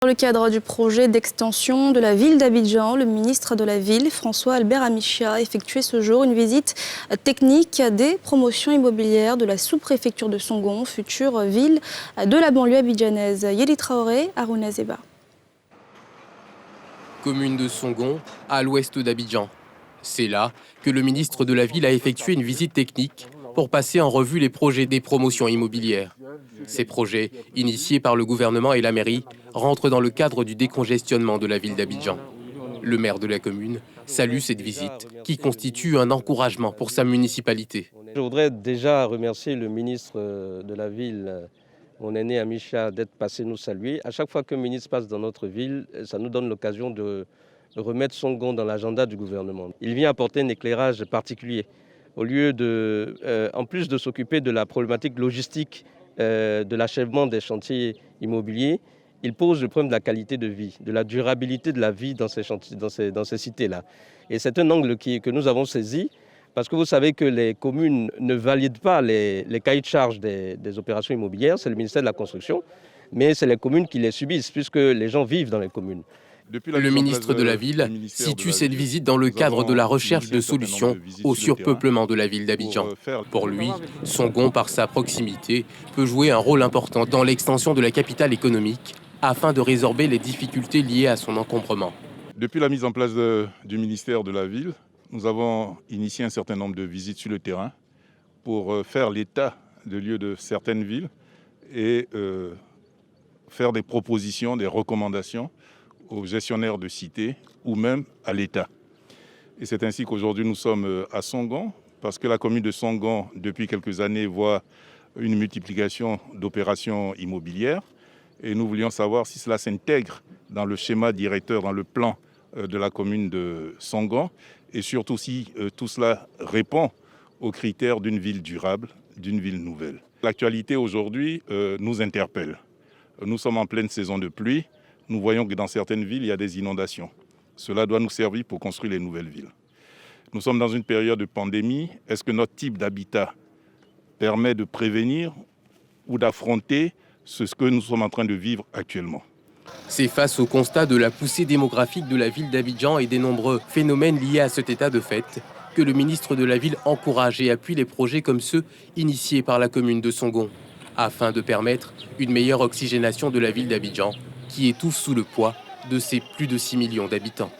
Dans le cadre du projet d'extension de la ville d'Abidjan, le ministre de la Ville, François Albert Amichia, a effectué ce jour une visite technique des promotions immobilières de la sous-préfecture de Songon, future ville de la banlieue abidjanaise. Yeli Traoré, Harouna Zeba. Commune de Songon, à l'ouest d'Abidjan. C'est là que le ministre de la Ville a effectué une visite technique pour passer en revue les projets des promotions immobilières. Ces projets, initiés par le gouvernement et la mairie, rentrent dans le cadre du décongestionnement de la ville d'Abidjan. Le maire de la commune salue cette visite qui constitue un encouragement pour sa municipalité. Je voudrais déjà remercier le ministre de la Ville, mon aîné Amichia, d'être passé nous saluer. À chaque fois qu'un ministre passe dans notre ville, ça nous donne l'occasion de remettre Songon dans l'agenda du gouvernement. Il vient apporter un éclairage particulier. Au lieu en plus de s'occuper de la problématique logistique de l'achèvement des chantiers immobiliers, il pose le problème de la qualité de vie, de la durabilité de la vie dans ces chantiers, dans ces cités-là. Et c'est un angle que nous avons saisi, parce que vous savez que les communes ne valident pas les cahiers de charges des opérations immobilières, c'est le ministère de la Construction, mais c'est les communes qui les subissent, puisque les gens vivent dans les communes. Le ministre de la Ville situe cette visite dans le cadre de la recherche de solutions au surpeuplement de la ville d'Abidjan. Pour lui, Songon, par sa proximité, peut jouer un rôle important dans l'extension de la capitale économique afin de résorber les difficultés liées à son encombrement. Depuis la mise en place du ministère de la Ville, nous avons initié un certain nombre de visites sur le terrain pour faire l'état de lieux de certaines villes et faire des propositions, des recommandations aux gestionnaires de cités ou même à l'État. Et c'est ainsi qu'aujourd'hui nous sommes à Songon, parce que la commune de Songon, depuis quelques années, voit une multiplication d'opérations immobilières. Et nous voulions savoir si cela s'intègre dans le schéma directeur, dans le plan de la commune de Songon, et surtout si tout cela répond aux critères d'une ville durable, d'une ville nouvelle. L'actualité aujourd'hui nous interpelle. Nous sommes en pleine saison de pluie. Nous voyons que dans certaines villes, il y a des inondations. Cela doit nous servir pour construire les nouvelles villes. Nous sommes dans une période de pandémie. Est-ce que notre type d'habitat permet de prévenir ou d'affronter ce que nous sommes en train de vivre actuellement? C'est face au constat de la poussée démographique de la ville d'Abidjan et des nombreux phénomènes liés à cet état de fait que le ministre de la Ville encourage et appuie les projets comme ceux initiés par la commune de Songon, afin de permettre une meilleure oxygénation de la ville d'Abidjan, qui étouffe sous le poids de ses plus de 6 millions d'habitants.